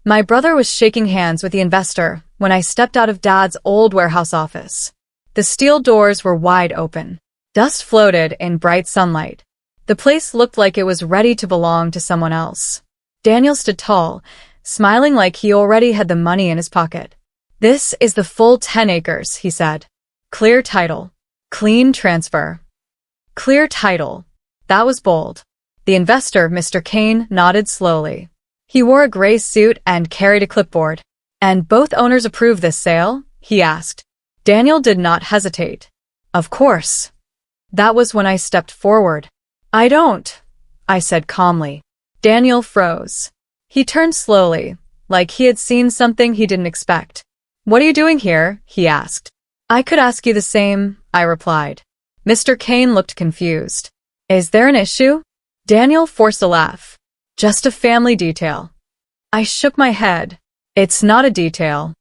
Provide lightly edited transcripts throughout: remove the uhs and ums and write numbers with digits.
My brother was shaking hands with the investor when I stepped out of Dad's old warehouse office. The steel doors were wide open. Dust floated in bright sunlight. The place looked like it was ready to belong to someone else. Daniel stood tall, smiling like he already had the money in his pocket. "This is the full 10 acres, he said. "Clear title. Clean transfer." Clear title. That was bold. The investor, Mr. Kane, nodded slowly. He wore a gray suit and carried a clipboard. "And both owners approve this sale?" he asked. Daniel did not hesitate. "Of course." That was when I stepped forward. "I don't," I said calmly. Daniel froze. He turned slowly, like he had seen something he didn't expect. "What are you doing here?" he asked. "I could ask you the same," I replied. Mr. Kane looked confused. "Is there an issue?" Daniel forced a laugh. "Just a family detail." I shook my head. "It's not a detail."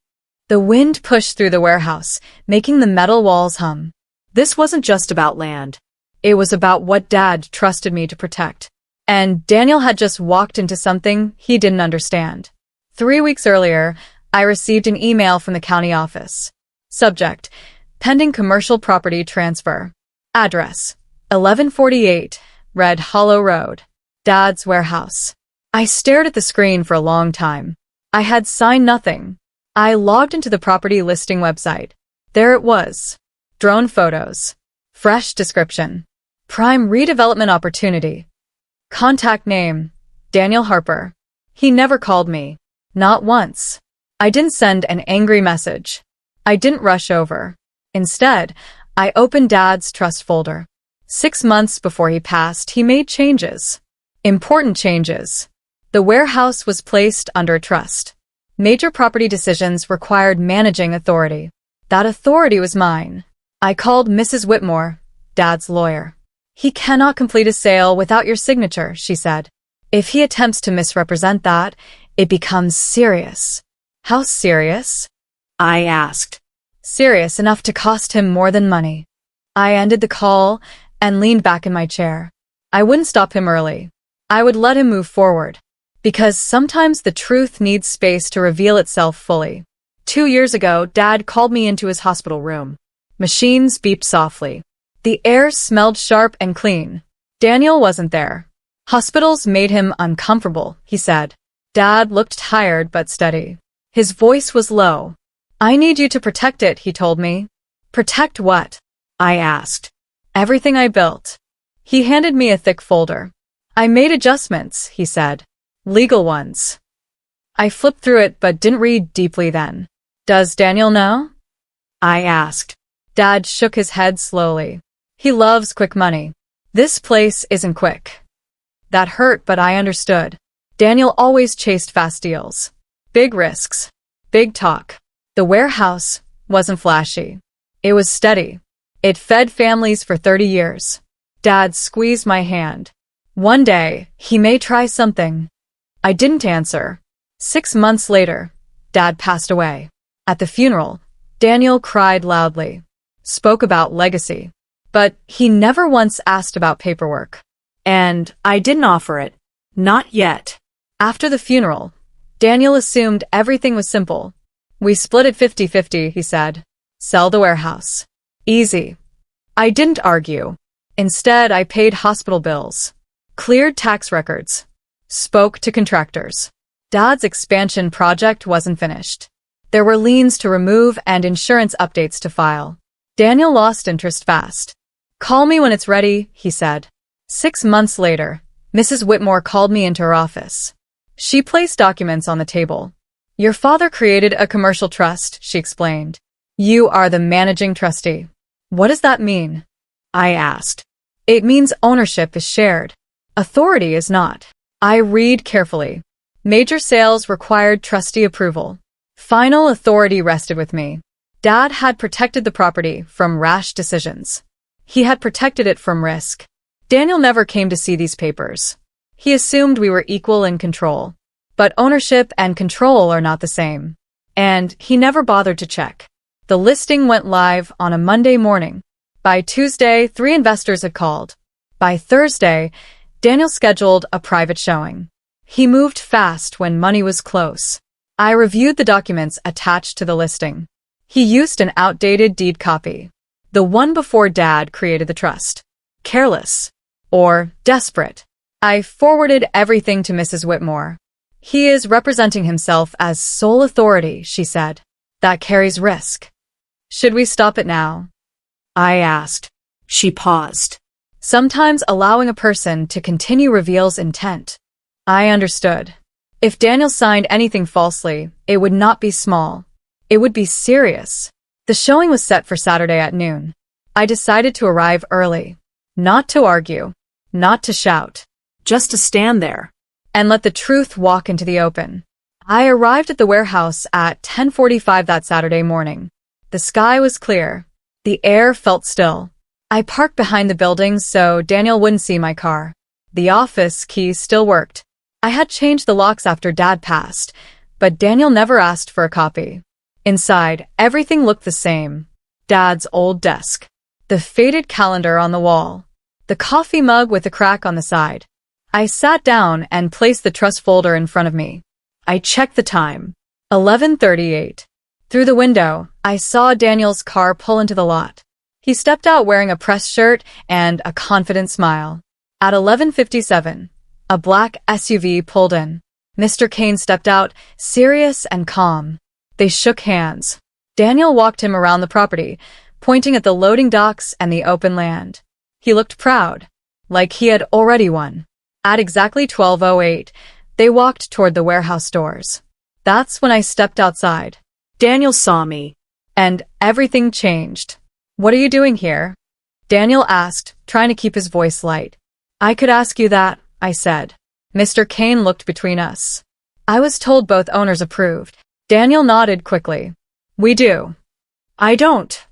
The wind pushed through the warehouse, making the metal walls hum. This wasn't just about land. It was about what Dad trusted me to protect. And Daniel had just walked into something he didn't understand. 3 weeks earlier, I received an email from the county office. Subject: pending commercial property transfer. Address: 1148 Red Hollow Road. Dad's warehouse. I stared at the screen for a long time. I had signed nothing. I logged into the property listing website. There it was. Drone photos. Fresh description. Prime redevelopment opportunity. Contact name: Daniel Harper. He never called me. Not once. I didn't send an angry message. I didn't rush over. Instead, I opened Dad's trust folder. 6 months before he passed, he made changes. Important changes. The warehouse was placed under trust. Major property decisions required managing authority. That authority was mine. I called Mrs. Whitmore, Dad's lawyer. "He cannot complete a sale without your signature," she said. "If he attempts to misrepresent that, it becomes serious." "How serious?" I asked. "Serious enough to cost him more than money." I ended the call and leaned back in my chair. I wouldn't stop him early. I would let him move forward. Because sometimes the truth needs space to reveal itself fully. 2 years ago, Dad called me into his hospital room. Machines beeped softly. The air smelled sharp and clean. Daniel wasn't there. "Hospitals made him uncomfortable," he said. Dad looked tired but steady. His voice was low. "I need you to protect it," he told me. "Protect what?" I asked. "Everything I built." He handed me a thick folder. "I made adjustments," he said. "Legal ones." I flipped through it but didn't read deeply then. "Does Daniel know?" I asked. Dad shook his head slowly. "He loves quick money. This place isn't quick." That hurt, but I understood. Daniel always chased fast deals. Big risks. Big talk. The warehouse wasn't flashy. It was steady. It fed families for 30 years. Dad squeezed my hand. "One day, he may try something." I didn't answer. 6 months later, Dad passed away. At the funeral, Daniel cried loudly. Spoke about legacy. But he never once asked about paperwork. And I didn't offer it. Not yet. After the funeral, Daniel assumed everything was simple. "We split it 50-50, he said. "Sell the warehouse. Easy." I didn't argue. Instead, I paid hospital bills. Cleared tax records. Spoke to contractors. Dad's expansion project wasn't finished. There were liens to remove and insurance updates to file. Daniel lost interest fast. "Call me when it's ready," he said. 6 months later, Mrs. Whitmore called me into her office. She placed documents on the table. "Your father created a commercial trust," she explained. "You are the managing trustee." "What does that mean?" I asked. "It means ownership is shared. Authority is not." I read carefully. Major sales required trustee approval. Final authority rested with me. Dad had protected the property from rash decisions. He had protected it from risk. Daniel never came to see these papers. He assumed we were equal in control. But ownership and control are not the same. And he never bothered to check. The listing went live on a Monday morning. By Tuesday, 3 investors had called. By Thursday, Daniel scheduled a private showing. He moved fast when money was close. I reviewed the documents attached to the listing. He used an outdated deed copy. The one before Dad created the trust. Careless. Or desperate. I forwarded everything to Mrs. Whitmore. He is representing himself as sole authority, she said. That carries risk. Should we stop it now? I asked. She paused. Sometimes allowing a person to continue reveals intent. I understood. If Daniel signed anything falsely, it would not be small. It would be serious. The showing was set for Saturday at noon. I decided to arrive early. Not to argue. Not to shout. Just to stand there. And let the truth walk into the open. I arrived at the warehouse at 10:45 that Saturday morning. The sky was clear. The air felt still. I parked behind the building so Daniel wouldn't see my car. The office key still worked. I had changed the locks after Dad passed, but Daniel never asked for a copy. Inside, everything looked the same. Dad's old desk. The faded calendar on the wall. The coffee mug with a crack on the side. I sat down and placed the trust folder in front of me. I checked the time. 11:38. Through the window, I saw Daniel's car pull into the lot. He stepped out wearing a pressed shirt and a confident smile. At 11:57, a black SUV pulled in. Mr. Kane stepped out, serious and calm. They shook hands. Daniel walked him around the property, pointing at the loading docks and the open land. He looked proud, like he had already won. At exactly 12:08, they walked toward the warehouse doors. That's when I stepped outside. Daniel saw me, and everything changed. What are you doing here? Daniel asked, trying to keep his voice light. I could ask you that, I said. Mr. Kane looked between us. I was told both owners approved. Daniel nodded quickly. We do. I don't,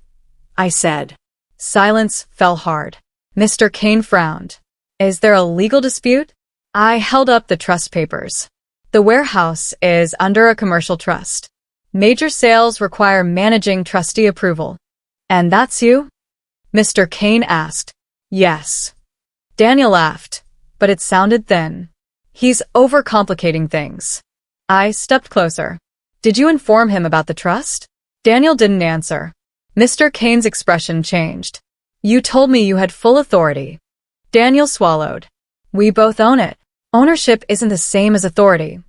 I said. Silence fell hard. Mr. Kane frowned. Is there a legal dispute? I held up the trust papers. The warehouse is under a commercial trust. Major sales require managing trustee approval. And that's you? Mr. Kane asked. Yes. Daniel laughed, but it sounded thin. He's overcomplicating things. I stepped closer. Did you inform him about the trust? Daniel didn't answer. Mr. Kane's expression changed. You told me you had full authority. Daniel swallowed. We both own it. Ownership isn't the same as authority,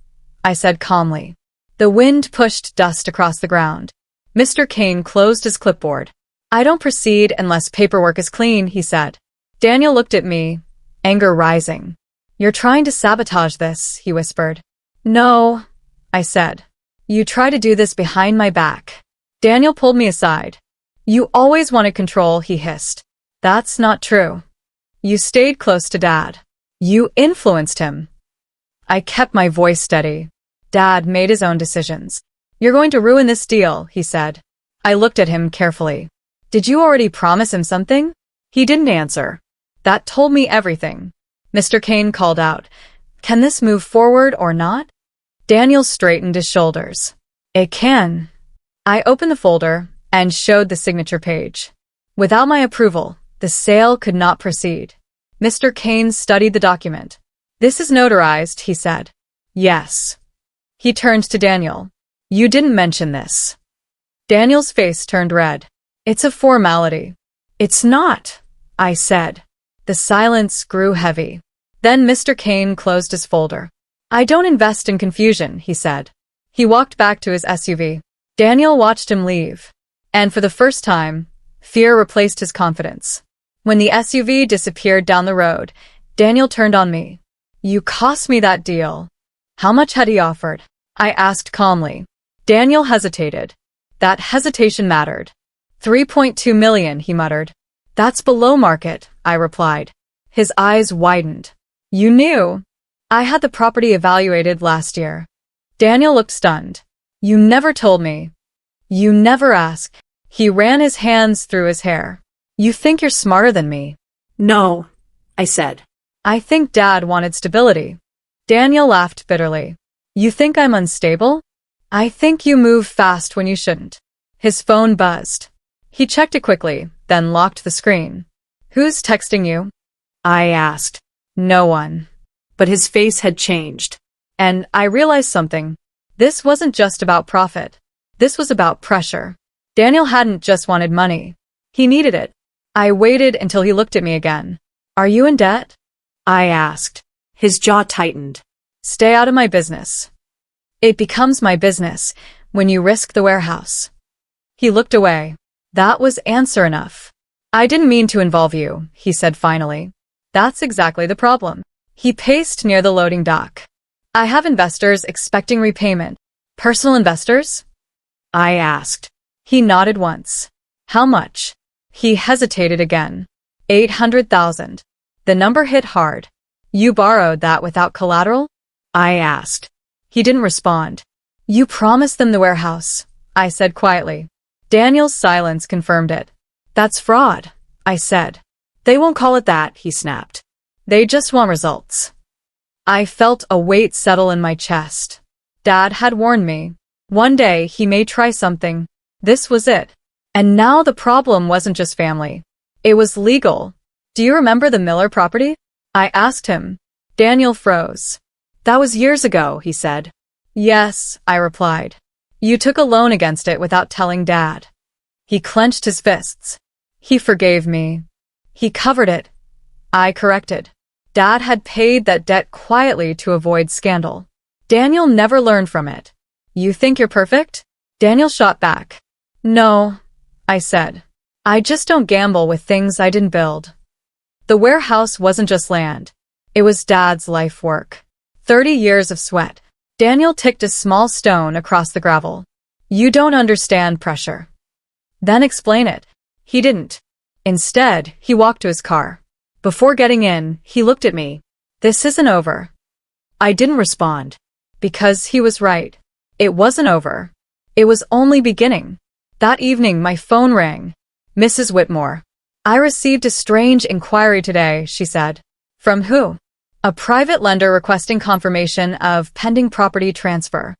I said calmly. The wind pushed dust across the ground. Mr. Kane closed his clipboard. I don't proceed unless paperwork is clean, he said. Daniel looked at me, anger rising. You're trying to sabotage this, he whispered. No, I said. You try to do this behind my back. Daniel pulled me aside. You always wanted control, he hissed. That's not true. You stayed close to Dad. You influenced him. I kept my voice steady. Dad made his own decisions. You're going to ruin this deal, he said. I looked at him carefully. Did you already promise him something? He didn't answer. That told me everything. Mr. Kane called out, Can this move forward or not? Daniel straightened his shoulders. It can. I opened the folder and showed the signature page. Without my approval, the sale could not proceed. Mr. Kane studied the document. This is notarized, he said. Yes. He turned to Daniel. You didn't mention this. Daniel's face turned red. It's a formality. It's not, I said. The silence grew heavy. Then Mr. Kane closed his folder. I don't invest in confusion, he said. He walked back to his SUV. Daniel watched him leave. And for the first time, fear replaced his confidence. When the SUV disappeared down the road, Daniel turned on me. You cost me that deal. How much had he offered? I asked calmly. Daniel hesitated. That hesitation mattered. 3.2 million, he muttered. That's below market, I replied. His eyes widened. You knew. I had the property evaluated last year. Daniel looked stunned. You never told me. You never asked. He ran his hands through his hair. You think you're smarter than me. No, I said. I think Dad wanted stability. Daniel laughed bitterly. You think I'm unstable? I think you move fast when you shouldn't. His phone buzzed. He checked it quickly, then locked the screen. Who's texting you? I asked. No one. But his face had changed. And I realized something. This wasn't just about profit. This was about pressure. Daniel hadn't just wanted money. He needed it. I waited until he looked at me again. Are you in debt? I asked. His jaw tightened. Stay out of my business. It becomes my business when you risk the warehouse. He looked away. That was answer enough. I didn't mean to involve you, he said finally. That's exactly the problem. He paced near the loading dock. I have investors expecting repayment. Personal investors? I asked. He nodded once. How much? He hesitated again. 800,000. The number hit hard. You borrowed that without collateral? I asked. He didn't respond. You promised them the warehouse, I said quietly. Daniel's silence confirmed it. That's fraud, I said. They won't call it that, he snapped. They just want results. I felt a weight settle in my chest. Dad had warned me. One day he may try something. This was it. And now the problem wasn't just family. It was legal. Do you remember the Miller property? I asked him. Daniel froze. That was years ago, he said. Yes, I replied. You took a loan against it without telling Dad. He clenched his fists. He forgave me. He covered it. I corrected. Dad had paid that debt quietly to avoid scandal. Daniel never learned from it. You think you're perfect? Daniel shot back. No, I said. I just don't gamble with things I didn't build. The warehouse wasn't just land. It was Dad's life work. 30 years of sweat. Daniel ticked a small stone across the gravel. You don't understand pressure. Then explain it. He didn't. Instead, he walked to his car. Before getting in, he looked at me. This isn't over. I didn't respond. Because he was right. It wasn't over. It was only beginning. That evening, my phone rang. Mrs. Whitmore. I received a strange inquiry today, she said. From who? A private lender requesting confirmation of pending property transfer.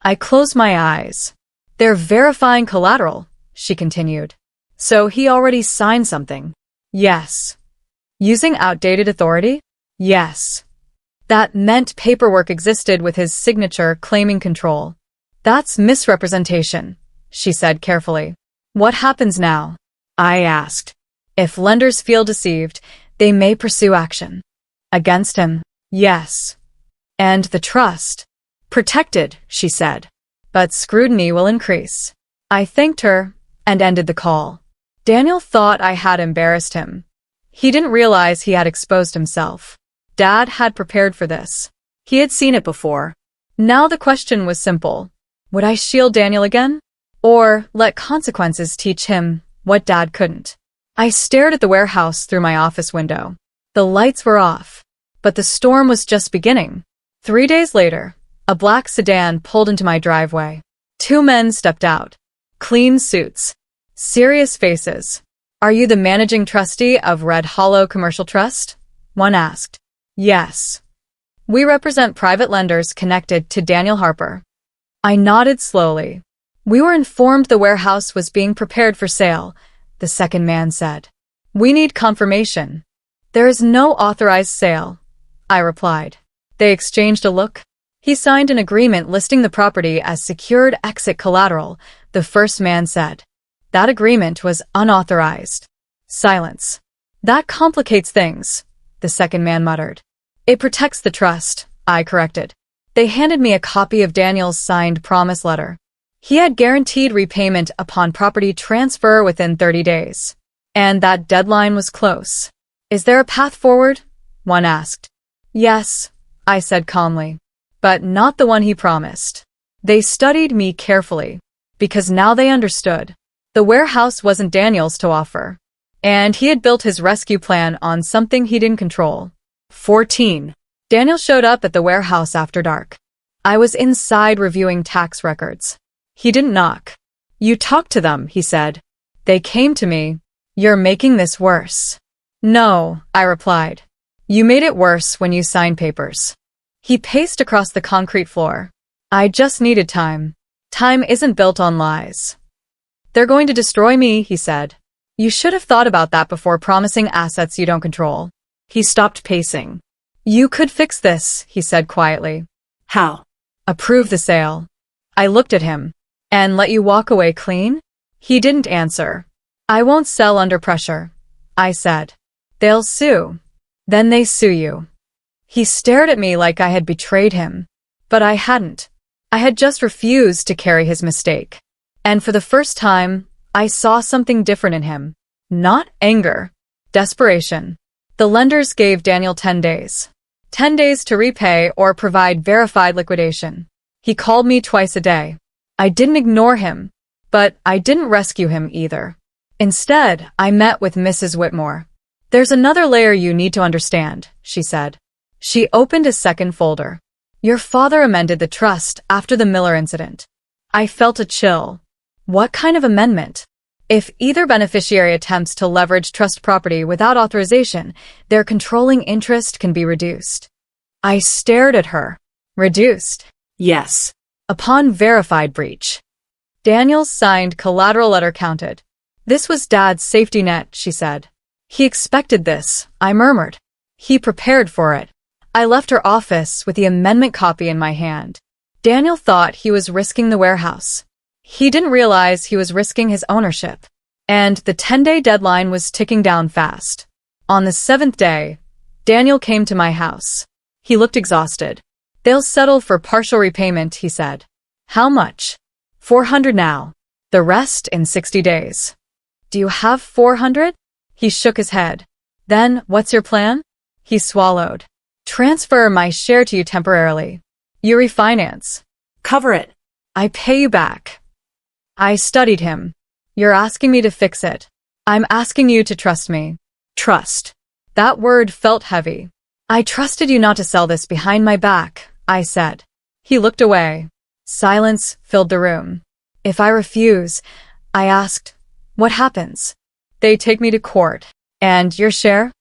I closed my eyes. They're verifying collateral, she continued. So he already signed something? Yes. Using outdated authority? Yes. That meant paperwork existed with his signature claiming control. That's misrepresentation, she said carefully. What happens now? I asked. If lenders feel deceived, they may pursue action. Against him? Yes. And the trust? Protected, she said. But scrutiny will increase. I thanked her and ended the call. Daniel thought I had embarrassed him. He didn't realize he had exposed himself. Dad had prepared for this. He had seen it before. Now the question was simple. Would I shield Daniel again? Or let consequences teach him what Dad couldn't? I stared at the warehouse through my office window. The lights were off, but the storm was just beginning. 3 days later, a black sedan pulled into my driveway. 2 men stepped out. Clean suits. Serious faces. Are you the managing trustee of Red Hollow Commercial Trust? One asked. Yes. We represent private lenders connected to Daniel Harper. I nodded slowly. We were informed the warehouse was being prepared for sale, the second man said. We need confirmation. There is no authorized sale, I replied. They exchanged a look. He signed an agreement listing the property as secured exit collateral, the first man said. That agreement was unauthorized. Silence. That complicates things, the second man muttered. It protects the trust, I corrected. They handed me a copy of Daniel's signed promise letter. He had guaranteed repayment upon property transfer within 30 days. And that deadline was close. Is there a path forward? One asked. Yes, I said calmly. But not the one he promised. They studied me carefully. Because now they understood. The warehouse wasn't Daniel's to offer. And he had built his rescue plan on something he didn't control. 14. Daniel showed up at the warehouse after dark. I was inside reviewing tax records. He didn't knock. You talked to them, he said. They came to me. You're making this worse. No, I replied. You made it worse when you signed papers. He paced across the concrete floor. I just needed time. Time isn't built on lies. They're going to destroy me, he said. You should have thought about that before promising assets you don't control. He stopped pacing. You could fix this, he said quietly. How? Approve the sale. I looked at him. And let you walk away clean? He didn't answer. I won't sell under pressure, I said. They'll sue. Then they sue you. He stared at me like I had betrayed him. But I hadn't. I had just refused to carry his mistake. And for the first time, I saw something different in him. Not anger. Desperation. The lenders gave Daniel 10 days. 10 days to repay or provide verified liquidation. He called me twice a day. I didn't ignore him, but I didn't rescue him either. Instead, I met with Mrs. Whitmore. There's another layer you need to understand, she said. She opened a second folder. Your father amended the trust after the Miller incident. I felt a chill. What kind of amendment? If either beneficiary attempts to leverage trust property without authorization, their controlling interest can be reduced. I stared at her. Reduced? Yes. Upon verified breach. Daniel's signed collateral letter counted. This was Dad's safety net, she said. He expected this, I murmured. He prepared for it. I left her office with the amendment copy in my hand. Daniel thought he was risking the warehouse. He didn't realize he was risking his ownership. And the 10-day deadline was ticking down fast. On the 7th day, Daniel came to my house. He looked exhausted. They'll settle for partial repayment, he said. How much? $400 now. The rest in 60 days. Do you have $400? He shook his head. Then, what's your plan? He swallowed. Transfer my share to you temporarily. You refinance. Cover it. I pay you back. I studied him. You're asking me to fix it. I'm asking you to trust me. Trust. That word felt heavy. I trusted you not to sell this behind my back, I said. He looked away. Silence filled the room. If I refuse, I asked, what happens? They take me to court. And your share?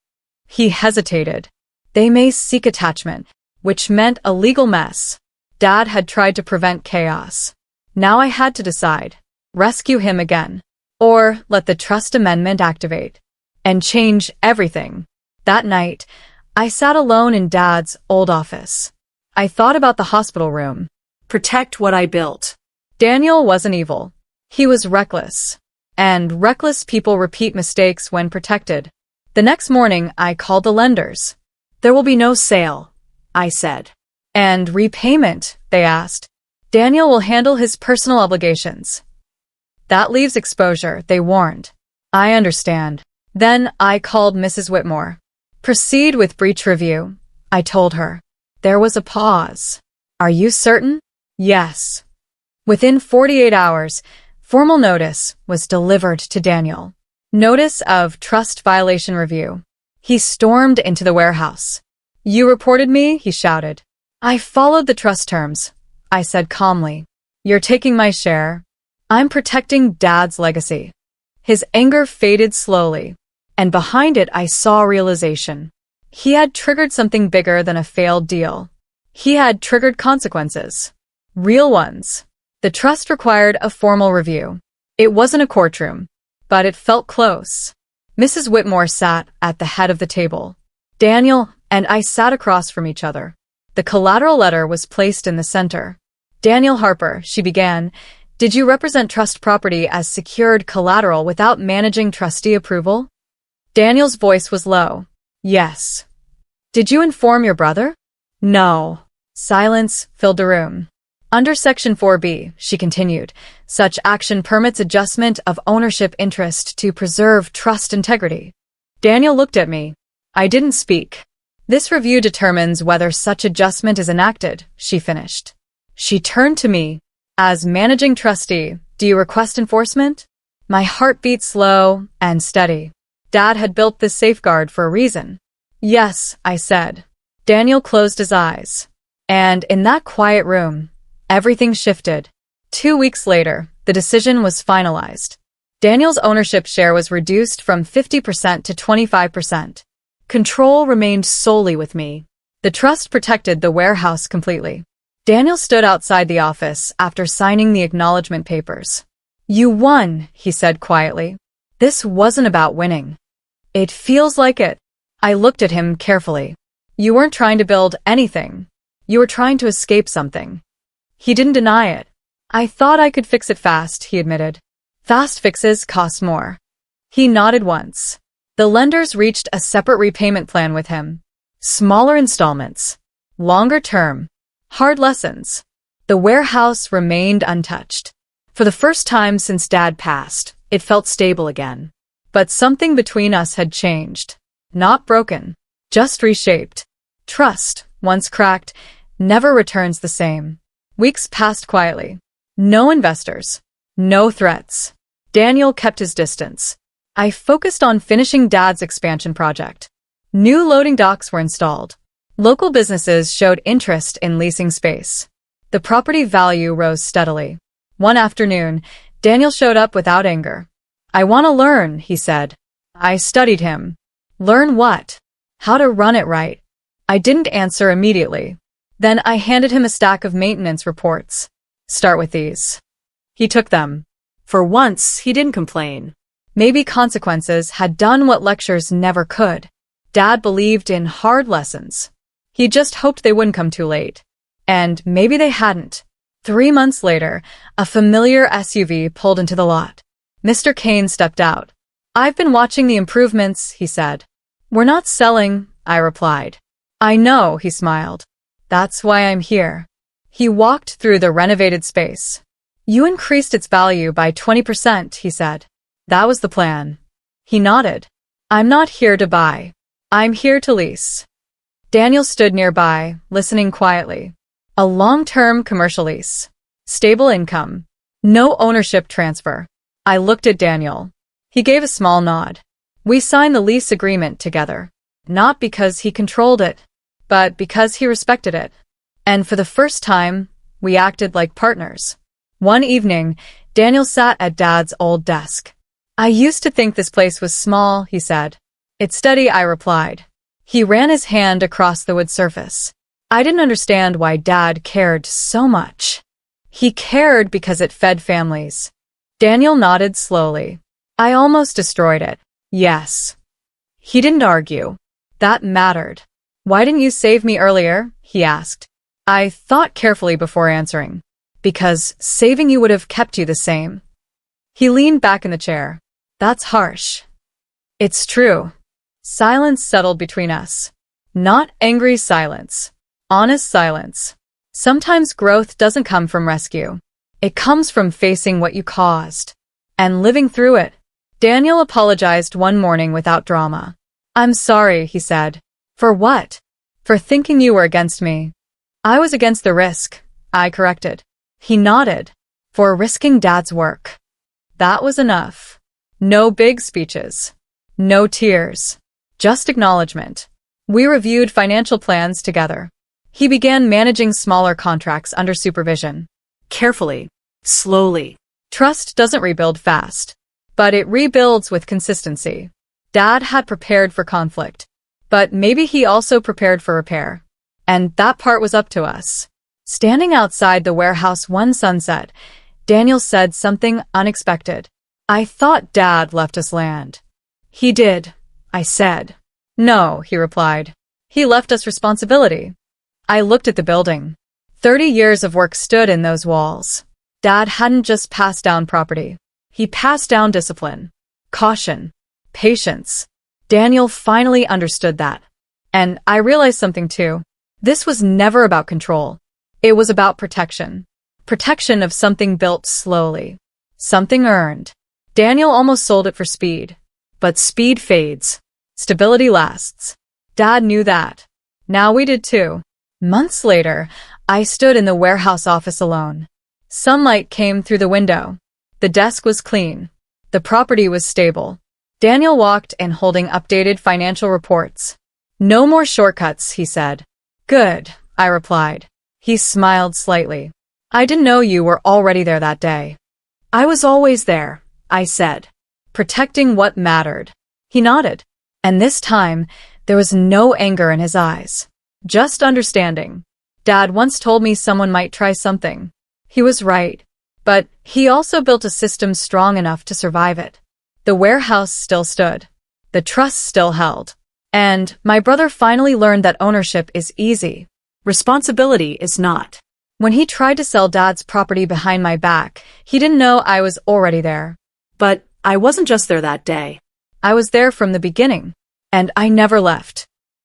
He hesitated. They may seek attachment, which meant a legal mess. Dad had tried to prevent chaos. Now I had to decide. Rescue him again. Or let the trust amendment activate. And change everything. That night, I sat alone in Dad's old office. I thought about the hospital room. Protect what I built. Daniel wasn't evil. He was reckless. And reckless people repeat mistakes when protected. The next morning, I called the lenders. There will be no sale, I said. And repayment, they asked. Daniel will handle his personal obligations. That leaves exposure, they warned. I understand. Then I called Mrs. Whitmore. Proceed with breach review, I told her. There was a pause. Are you certain? Yes. Within 48 hours, formal notice was delivered to Daniel. Notice of trust violation review. He stormed into the warehouse. You reported me, he shouted. I followed the trust terms, I said calmly. You're taking my share. I'm protecting Dad's legacy. His anger faded slowly, and behind it I saw realization. He had triggered something bigger than a failed deal. He had triggered consequences. Real ones. The trust required a formal review. It wasn't a courtroom, but it felt close. Mrs. Whitmore sat at the head of the table. Daniel and I sat across from each other. The collateral letter was placed in the center. Daniel Harper, she began, did you represent trust property as secured collateral without managing trustee approval? Daniel's voice was low. Yes. Did you inform your brother? No. Silence filled the room. Under Section 4B, she continued, such action permits adjustment of ownership interest to preserve trust integrity. Daniel looked at me. I didn't speak. This review determines whether such adjustment is enacted, she finished. She turned to me. As managing trustee, do you request enforcement? My heart beat slow and steady. Dad had built this safeguard for a reason. Yes, I said. Daniel closed his eyes. And in that quiet room, everything shifted. 2 weeks later, the decision was finalized. Daniel's ownership share was reduced from 50% to 25%. Control remained solely with me. The trust protected the warehouse completely. Daniel stood outside the office after signing the acknowledgement papers. You won, he said quietly. This wasn't about winning. It feels like it. I looked at him carefully. You weren't trying to build anything. You were trying to escape something. He didn't deny it. I thought I could fix it fast, he admitted. Fast fixes cost more. He nodded once. The lenders reached a separate repayment plan with him. Smaller installments. Longer term. Hard lessons. The warehouse remained untouched. For the first time since Dad passed, it felt stable again. But something between us had changed. Not broken. Just reshaped. Trust, once cracked, never returns the same. Weeks passed quietly. No investors. No threats. Daniel kept his distance. I focused on finishing Dad's expansion project. New loading docks were installed. Local businesses showed interest in leasing space. The property value rose steadily. One afternoon, Daniel showed up without anger. I want to learn, he said. I studied him. Learn what? How to run it right. I didn't answer immediately. Then I handed him a stack of maintenance reports. Start with these. He took them. For once, he didn't complain. Maybe consequences had done what lectures never could. Dad believed in hard lessons. He just hoped they wouldn't come too late. And maybe they hadn't. 3 months later, a familiar SUV pulled into the lot. Mr. Kane stepped out. I've been watching the improvements, he said. We're not selling, I replied. I know, he smiled. That's why I'm here. He walked through the renovated space. You increased its value by 20%, he said. That was the plan. He nodded. I'm not here to buy. I'm here to lease. Daniel stood nearby, listening quietly. A long-term commercial lease. Stable income. No ownership transfer. I looked at Daniel. He gave a small nod. We signed the lease agreement together. Not because he controlled it, but because he respected it. And for the first time, we acted like partners. One evening, Daniel sat at Dad's old desk. I used to think this place was small, he said. It's steady, I replied. He ran his hand across the wood surface. I didn't understand why Dad cared so much. He cared because it fed families. Daniel nodded slowly. I almost destroyed it. Yes. He didn't argue. That mattered. Why didn't you save me earlier? He asked. I thought carefully before answering. Because saving you would have kept you the same. He leaned back in the chair. That's harsh. It's true. Silence settled between us. Not angry silence. Honest silence. Sometimes growth doesn't come from rescue. It comes from facing what you caused. And living through it. Daniel apologized one morning without drama. I'm sorry, he said. For what? For thinking you were against me. I was against the risk, I corrected. He nodded. For risking Dad's work. That was enough. No big speeches. No tears. Just acknowledgement. We reviewed financial plans together. He began managing smaller contracts under supervision. Carefully. Slowly. Trust doesn't rebuild fast. But it rebuilds with consistency. Dad had prepared for conflict. But maybe he also prepared for repair. And that part was up to us. Standing outside the warehouse one sunset, Daniel said something unexpected. I thought Dad left us land. He did, I said. No, he replied. He left us responsibility. I looked at the building. 30 years of work stood in those walls. Dad hadn't just passed down property. He passed down discipline, caution, patience. Daniel finally understood that. And I realized something too. This was never about control. It was about protection. Protection of something built slowly. Something earned. Daniel almost sold it for speed. But speed fades. Stability lasts. Dad knew that. Now we did too. Months later, I stood in the warehouse office alone. Sunlight came through the window. The desk was clean. The property was stable. Daniel walked in holding updated financial reports. No more shortcuts, he said. Good, I replied. He smiled slightly. I didn't know you were already there that day. I was always there, I said. Protecting what mattered. He nodded. And this time, there was no anger in his eyes. Just understanding. Dad once told me someone might try something. He was right. But he also built a system strong enough to survive it. The warehouse still stood. The trust still held. And my brother finally learned that ownership is easy. Responsibility is not. When he tried to sell Dad's property behind my back, he didn't know I was already there. But I wasn't just there that day. I was there from the beginning. And I never left.